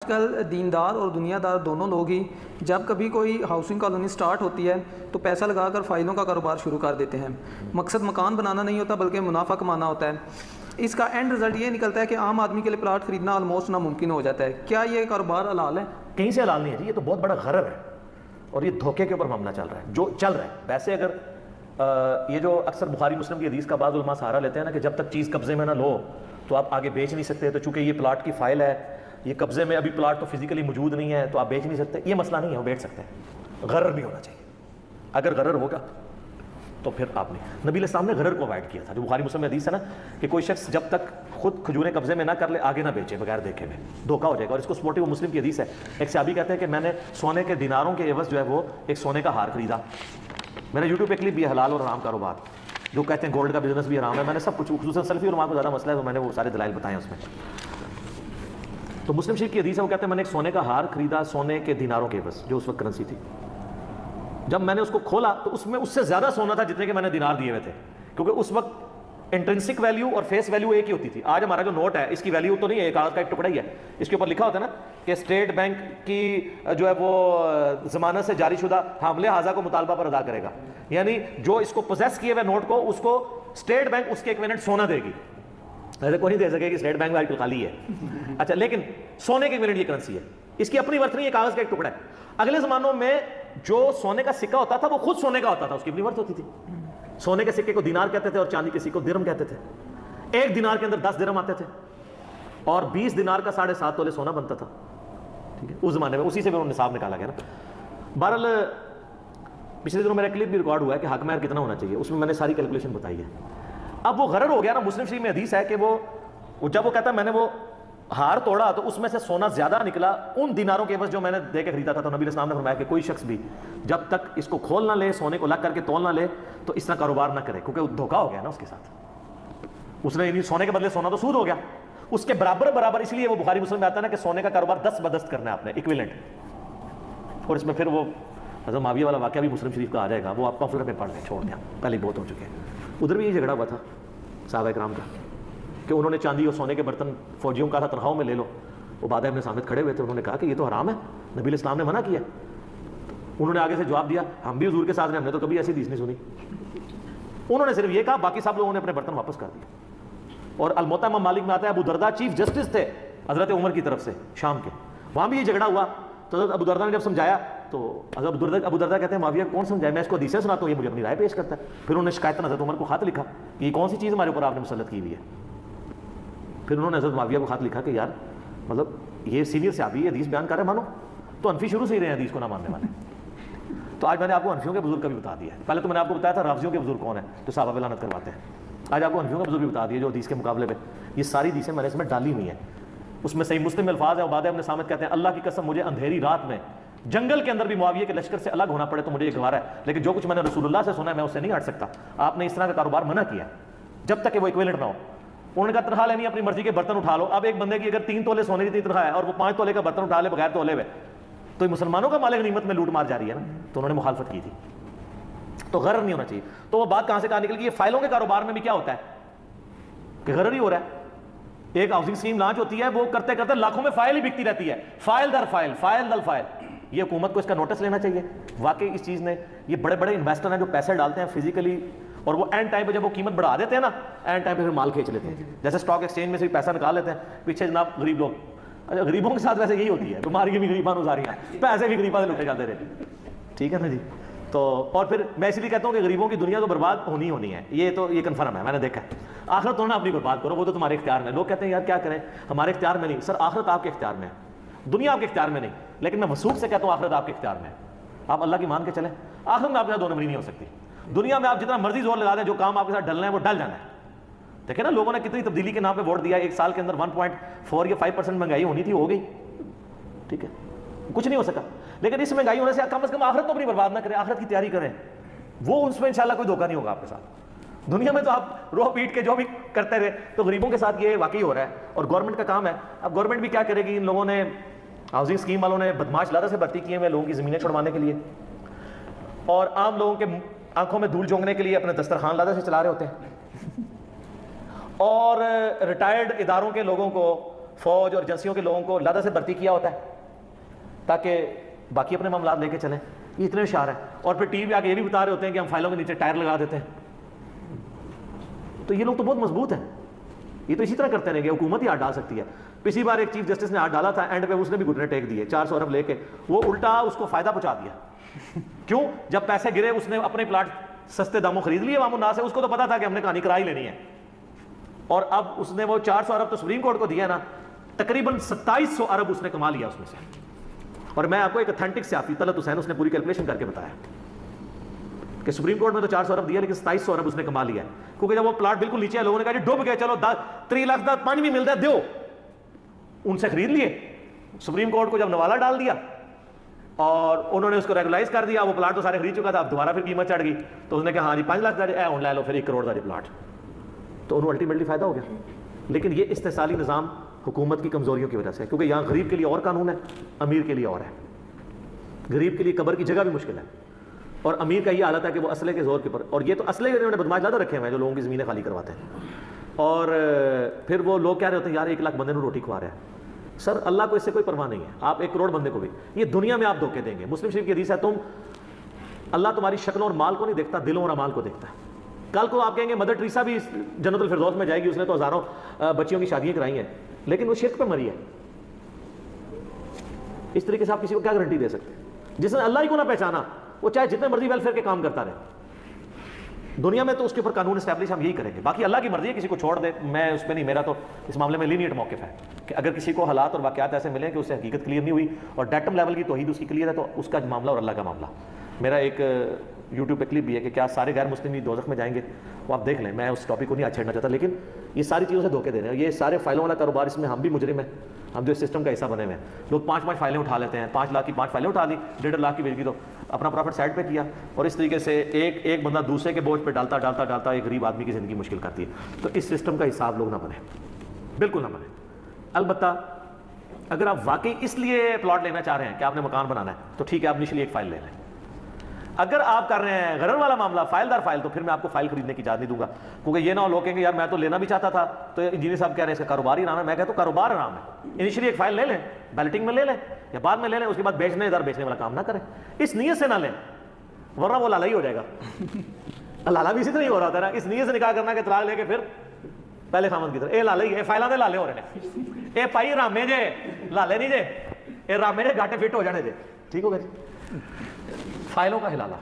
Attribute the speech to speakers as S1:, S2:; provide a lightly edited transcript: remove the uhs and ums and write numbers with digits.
S1: کل دیندار اور دنیا دار دونوں لوگ ہی جب کبھی کوئی ہاؤسنگ کالونی سٹارٹ ہوتی ہے تو پیسہ لگا کر فائلوں کا کاروبار شروع کر دیتے ہیں. مقصد مکان بنانا نہیں ہوتا بلکہ منافع کمانا ہوتا ہے. اس کا اینڈ رزلٹ یہ نکلتا ہے کہ عام آدمی کے لیے پلاٹ خریدنا آلموسٹ ناممکن ہو جاتا ہے. کیا یہ کاروبار حلال ہے؟
S2: کہیں سے حلال نہیں ہے جی، یہ تو بہت بڑا غرر ہے اور یہ دھوکے کے اوپر معاملہ چل رہا ہے جو چل رہا ہے. ویسے اگر یہ جو اکثر بخاری مسلم کی حدیث کا بعض علماء سہارا لیتے ہیں نا کہ جب تک چیز قبضے میں نہ لو تو آپ آگے بیچ نہیں سکتے، تو چونکہ یہ پلاٹ کی فائل ہے، یہ قبضے میں ابھی پلاٹ تو فزیکلی موجود نہیں ہے تو آپ بیچ نہیں سکتے. یہ مسئلہ نہیں ہے، وہ بیچ سکتے ہیں. غرر نہیں ہونا چاہیے. اگر غرر ہوگا تو پھر آپ نے نبی علیہ السلام نے غرر کو اوائڈ کیا تھا. جو بخاری مسلم میں حدیث ہے نا کہ کوئی شخص جب تک خود کھجوریں قبضے میں نہ کر لے آگے نہ بیچے بغیر دیکھے میں، دھوکا ہو جائے گا. اور اس کو سپورٹو مسلم کی حدیث ہے. ایک صحابی کہتے ہیں کہ میں نے سونے کے دیناروں کے عوض جو ہے وہ ایک سونے کا ہار خریدا. میں نے یوٹیوب پہ کلپ بھی حلال اور حرام کاروبار، جو کہتے ہیں گولڈ کا بزنس بھی حرام ہے. میں نے سب کچھ، خصوصاً سلفی علماء کو زیادہ مسئلہ ہے تو میں نے وہ سارے دلائل بتائے ہیں اس میں. تو مسلم شریف کی حدیث ہے، وہ کہتے ہیں میں نے ایک سونے کا ہار خریدا سونے کے دیناروں کے عوض، جو اس وقت کرنسی تھی. جب میں نے اس کو کھولا تو اس میں اس سے زیادہ سونا تھا جتنے کے میں نے دینار دیے ہوئے تھے، کیونکہ اس وقت انٹرنسک ویلیو اور فیس ویلیو ایک ہی ہوتی تھی. آج ہمارا جو نوٹ ہے اس کی ویلیو تو نہیں ہے، کاغذ کا ایک ٹکڑا ہی ہے. اس کے اوپر لکھا ہوتا ہے نا کہ اسٹیٹ بینک کی جو ہے وہ ضمانت سے جاری شدہ حاملے حاضہ کو مطالبہ پر ادا کرے گا. یعنی جو اس کو پوزیس کیے ہوئے نوٹ کو، اس کو اسٹیٹ بینک اس کے ایکویولنٹ سونا دے گی. ایسے کوئی نہیں دے سکے کہ اسٹیٹ بینک آج کل خالی ہے. اچھا، لیکن سونے کے ایکویولنٹ یہ کرنسی ہے. اس کی اپنی ورتھ نہیں ہے، کاغذ کا ایک ٹکڑا ہے. اگلے زمانوں میں جو سونے کا سکہ ہوتا تھا وہ خود سونے کا ہوتا تھا، اس کی اپنی ورتھ ہوتی تھی. سونے کے سکے کو دینار کہتے تھے اور چاندی کے سکے کو درہم کہتے تھے. ایک دینار کے اندر 10 درہم آتے تھے اور 20 دینار کا 7.5 تولے سونا بنتا تھا. ٹھیک ہے، اس زمانے میں اسی سے بھی نصاب نکالا گیا نا. بہرحال پچھلے دنوں میرا کلپ بھی ریکارڈ ہوا ہے کہ حق مہر کتنا ہونا چاہیے، اس میں میں نے ساری کیلکولیشن بتائی ہے. اب وہ غرر ہو گیا نا. مسلم شریف میں حدیث ہے کہ وہ جب وہ کہتا ہے میں نے وہ ہار توڑا تو اس میں سے سونا زیادہ نکلا ان دیناروں کے عوض جو میں نے دے کے خریدا تھا. تو نبی علیہ السلام نے فرمایا کہ کوئی شخص بھی جب تک اس کو کھول نہ لے، سونے کو لگ کر کے تول نہ لے، تو اس طرح کاروبار نہ کرے، کیونکہ وہ دھوکا ہو گیا نا اس کے ساتھ. اس نے سونے کے بدلے سونا تو سود ہو گیا. اس کے برابر اس لیے وہ بخاری مسلم میں آتا ہے نا کہ سونے کا کاروبار 10 بدست کرنا ہے آپ نے، ایکویلنٹ. اور اس میں پھر وہ حضرت معاویہ والا واقعہ بھی مسلم شریف کا آ جائے گا، وہ آپ پمفلٹ میں پڑھ لیں، چھوڑ دیں، پہلے بہت ہو چکے ہیں. ادھر بھی یہ جھگڑا ہوا تھا صحابہ کرام کا کہ انہوں نے چاندی اور سونے کے برتن فوجیوں کا تھا تنخواہوں میں لے لو. عبادہ ابن صامت کھڑے ہوئے تھے، انہوں نے کہا کہ یہ تو حرام ہے، نبی علیہ السلام نے منع کیا. انہوں نے آگے سے جواب دیا ہم بھی حضور کے ساتھ ہیں، ہم نے تو کبھی ایسی حدیث نہیں سنی. انہوں نے صرف یہ کہا، باقی سب لوگوں نے اپنے برتن واپس کر دیے. اور الموطا امام مالک میں آتا ہے ابو درداء چیف جسٹس تھے حضرت عمر کی طرف سے شام کے، وہاں بھی یہ جھگڑا ہوا. تو حضرت ابو درداء نے جب سمجھایا تو حضرت ابو درداء کہتے ہیں معاویہ کون سمجھائے، میں اس کو حدیثیں سناتا ہوں، یہ مجھے اپنی رائے پیش کرتا ہے. پھر انہوں نے شکایت حضرت عمر کو خط لکھا کہ یہ کون سی چیز ہمارے اوپر آپ نے مسلط کی ہوئی ہے. پھر انہوں نے حضرت معاویہ کو خط لکھا کہ یار مطلب یہ سینئر صحابی یہ حدیث بیان کر رہے مانو. تو انفی شروع سے ہی رہے ہیں حدیث کو نہ ماننے والے. تو آج میں نے آپ کو انفیوں کے بزرگ کا بھی بتا دیا ہے. پہلے تو میں نے آپ کو بتایا تھا رافضیوں کے بزرگ کون ہیں جو صحابہ پہ لعنت کرواتے ہیں. آج آپ کو انفیوں کا بزرگ بھی بتا دیا جو حدیث کے مقابلے پہ یہ ساری حدیثیں میں نے اس میں ڈالی ہوئی ہیں. اس میں صحیح مسلم میں الفاظ ہے، عبادہ ابن صامت کہتے ہیں اللہ کی قسم مجھے اندھیری رات میں جنگل کے اندر بھی معاویہ کے لشکر سے الگ ہونا پڑے تو مجھے یہ گوارا ہے، لیکن جو کچھ میں نے رسول اللہ سے سنا ہے میں اس سے نہیں ہٹ سکتا. آپ نے اس طرح کا کاروبار منع کیا جب تک کہ وہ ایکویلنٹ نہ ہو. انہوں نے کہا تنخواہ لینی اپنی مرضی کے برتن اٹھا لو. اب ایک بندے کی اگر 3 تولے سونے کی تنخواہ ہے اور وہ 5 تولے کا برتن اٹھا لے بغیر تولے ہوئے تو یہ مسلمانوں کا مال غنیمت میں لوٹ مار جاری ہے نا. تو انہوں نے مخالفت کی تھی. تو غرر نہیں ہونا چاہیے. تو وہ بات کہاں سے کہاں نکل گئی؟ یہ فائلوں کے کاروبار میں بھی کیا ہوتا ہے کہ غرر ہی ہو رہا ہے. ایک ہاؤسنگ اسکیم لانچ ہوتی ہے، وہ کرتے کرتے لاکھوں میں فائل ہی بکتی رہتی ہے، فائل در فائل، فائل در فائل. یہ حکومت کو اس کا نوٹس لینا چاہیے. واقعی اس چیز نے، یہ بڑے بڑے انویسٹر ہیں جو پیسے ڈالتے ہیں فزیکلی اور وہ اینڈ ٹائم پہ جب وہ قیمت بڑھا دیتے ہیں نا، اینڈ ٹائم پہ پھر مال کھینچ لیتے ہیں. جیسے اسٹاک ایکسچینج میں سے پیسہ نکال لیتے ہیں، پیچھے جناب غریب لوگ. اچھا غریبوں کے ساتھ ویسے یہی ہوتی ہے، بیماریاں بھی غریباں گزاری ہیں، پیسے بھی غریباں سے لوٹے جاتے رہے. ٹھیک ہے نا جی. تو اور پھر میں اس لیے کہتا ہوں کہ غریبوں کی دنیا تو برباد ہونی ہے، یہ تو یہ کنفرم ہے، میں نے دیکھا ہے. آخرت تو نہ اپنی برباد کرو، وہ تو تمہارے اختیار میں. لوگ کہتے ہیں یار کیا کریں، ہمارے اختیار میں نہیں. سر آخرت آپ کے اختیار میں ہے، دنیا آپ کے اختیار میں نہیں. لیکن میں وثوق سے کہتا ہوں آخرت آپ کے اختیار میں ہے. آپ اللہ کی مان کے چلیں. آخرت میں آپ کے ساتھ 2 نمبری نہیں ہو سکتی. دنیا میں آپ جتنا مرضی زور لگا دیں، جو کام آپ کے ساتھ ڈلنا ہے وہ ڈل جانا ہے. دیکھیں نا لوگوں نے کتنی تبدیلی کے نام پہ ووٹ دیا. 1 سال کے اندر 1.4 یا 5% مہنگائی ہونی تھی، ہو گئی. ٹھیک ہے، کچھ نہیں ہو سکا. لیکن اس مہنگائی ہونے سے کم از کم آخرت تو اپنی برباد نہ کریں، آخرت کی تیاری کریں. وہ اس میں انشاءاللہ کوئی دھوکہ نہیں ہوگا آپ کے ساتھ. دنیا میں تو آپ رو پیٹ کے جو بھی کرتے رہے، تو غریبوں کے ساتھ یہ واقعی ہو رہا ہے. اور گورنمنٹ کا کام ہے. اب گورنمنٹ بھی کیا کرے گی؟ ان لوگوں نے ہاؤسنگ اسکیم والوں نے بدماش لادہ سے بھرتی کیے ہوئے لوگوں کی زمینیں چھڑوانے کے لیے، اور عام لوگوں کے آنکھوں میں دھول جھونکنے کے لیے اپنے دسترخوان لادہ سے چلا رہے ہوتے ہیں. اور ریٹائرڈ اداروں کے لوگوں کو فوج اور ایجنسیوں کے لوگوں کو لادہ سے بھرتی کیا ہوتا ہے تاکہ باقی اپنے معاملات لے کے چلیں. یہ اتنے ہوشیار ہیں. اور پھر ٹی وی آ کے یہ بھی بتا رہے ہوتے ہیں کہ ہم فائلوں کے نیچے ٹائر لگا دیتے ہیں. تو یہ لوگ تو بہت مضبوط ہیں. یہ تو اسی طرح کرتے رہیں گے. حکومت ہی ہاتھ ڈال سکتی ہے. پچھلی بار ایک چیف جسٹس نے ہاتھ ڈالا تھا, اینڈ پہ اس نے بھی گھٹنے ٹیک دیے 400 ارب لے کے. وہ الٹا اس کو فائدہ پہنچا دیا. کیوں؟ جب پیسے گرے اس نے اپنے پلاٹ سستے داموں خرید لیے عوام الناس سے. اس کو تو پتا تھا کہ ہم نے کہانی کرا ہی لینی ہے. اور اب اس نے وہ 400 ارب تو سپریم کورٹ کو دیا نا, تقریباً 2700 ارب اس نے کما لیا اس میں سے. اور میں آپ کو ایک اتھینٹک سیاسی طلعت حسین اس نے پوری کیلکولیشن کر کے بتایا کہ سپریم کورٹ میں تو 400 ارب دیا لیکن 2700 ارب اس نے کما لیا ہے. کیونکہ جب وہ پلاٹ بالکل نیچے ہے, لوگوں نے کہا جی ڈوب گئے, چلو 3 لاکھ دا پانی بھی ملتا ہے دیو, ان سے خرید لیے. سپریم کورٹ کو جب نوالا ڈال دیا اور انہوں نے اس کو ریگولائز کر دیا, وہ پلاٹ تو سارے خرید چکا تھا, اب دوبارہ پھر قیمت چڑھ گئی, تو اس نے کہا ہاں جی 5 لاکھ لے لو, پھر 1 کروڑ داری پلاٹ. تو انہوں الٹیمیٹلی فائدہ ہو گیا. لیکن یہ استحصالی نظام حکومت کی کمزوریوں کی وجہ سے ہے, کیونکہ یہاں غریب کے لیے اور قانون ہے, امیر کے لیے اور ہے. غریب کے لیے قبر کی جگہ بھی مشکل ہے, اور امیر کا یہ حالت ہے کہ وہ اسلحے کے زور کے پر, اور یہ تو اسلحے انہوں نے بدماش زیادہ رکھے ہوئے ہیں جو لوگوں کی زمینیں خالی کرواتے ہیں. اور پھر وہ لوگ کہہ رہے ہوتے ہیں یار 1 لاکھ بندے کو روٹی کھوا رہے ہیں. سر اللہ کو اس سے کوئی پرواہ نہیں ہے, آپ 1 کروڑ بندے کو بھی, یہ دنیا میں آپ دھوکے دیں گے. مسلم شریف کی حدیث ہے, اللہ تمہاری شکلوں اور مال کو نہیں دیکھتا, دلوں اور اعمال کو دیکھتا ہے. کل کو آپ کہیں گے مدر ٹریسا بھی جنت الفردوس میں جائے گی, اس نے تو ہزاروں بچیوں کی شادیاں کرائی ہیں, لیکن وہ شرک پہ مری ہے. اس طریقے سے آپ کسی کو کیا گارنٹی دے سکتے ہیں؟ جس نے اللہ ہی کو نہ پہچانا, وہ چاہے جتنے مرضی ویلفیئر کے کام کرتا رہے دنیا میں, تو اس کے اوپر قانون اسٹیبلش ہم یہی کریں گے. باقی اللہ کی مرضی ہے, کسی کو چھوڑ دے, میں اس پہ نہیں, میرا تو اس معاملے میں لینیٹ موقف ہے کہ اگر کسی کو حالات اور واقعات ایسے ملیں کہ اس سے حقیقت کلیئر نہیں ہوئی اور ڈیٹم لیول کی توحید اس کی کلیئر ہے, تو اس کا معاملہ اور اللہ کا معاملہ. میرا ایک یوٹیوب پہ کلپ بھی ہے کہ کیا سارے غیر مسلم بھی دوزخ میں جائیں گے, وہ آپ دیکھ لیں. میں اس ٹاپک کو نہیں چھیڑنا چاہتا, لیکن یہ ساری چیزوں سے دھوکے دے رہے ہیں. یہ سارے فائلوں والا کاروبار, اس میں ہم بھی مجرم ہیں, ہم جو اس سسٹم کا حصہ بنے ہوئے ہیں. لوگ 5 فائلیں اٹھا لیتے ہیں, 5 لاکھ کی 5 فائلیں اٹھا لی, 1.5 لاکھ کی بیچ دی, تو اپنا پروفٹ سائڈ پہ کیا, اور اس طریقے سے ایک بندہ دوسرے کے بوجھ پہ ڈالتا ایک غریب آدمی کی زندگی مشکل کرتی ہے. تو اس سسٹم کا حساب لوگ نہ بنیں, بالکل نہ بنیں. البتہ اگر آپ واقعی اس لیے پلاٹ لینا چاہ رہے ہیں کہ آپ نے مکان بنانا ہے, تو ٹھیک ہے, آپ انیشلی 1 فائل لے لیں. اگر آپ کر رہے ہیں غرر والا معاملہ, فائل در فائل, تو پھر میں آپ کو فائل خریدنے کی اجازت نہیں دوں گا. کیونکہ یہ نہ ہو لوگ کہیں گے یار میں تو لینا بھی چاہتا تھا, تو انجینئر صاحب کہہ رہے ہیں اس کا کاروبار ہی نام ہے. میں کہتا ہوں کاروبار نام ہے, انیشلی 1 فائل لے لیں, بیلٹنگ میں لے لیں یا بعد میں لے لیں, اس کے بعد بیچنے والا کام نہ کریں, اس نیت سے نہ لیں, ورنہ وہ لالا ہی ہو جائے گا. لالا بھی اسی طرح ہی ہو رہا تھا نا, اس نیت سے نکاح کرنا کہ طلاق لے کے پھر پہلے خامد کی طرح اے لالا ہی, اے فائلہ دے لالے ہو رہے ہیں, اے پائی رامے جے لالے نہیں جے, اے رامے جے گاٹے فٹ ہو جانے جے. ٹھیک ہو گیا جی, فائلوں کا ہلالا.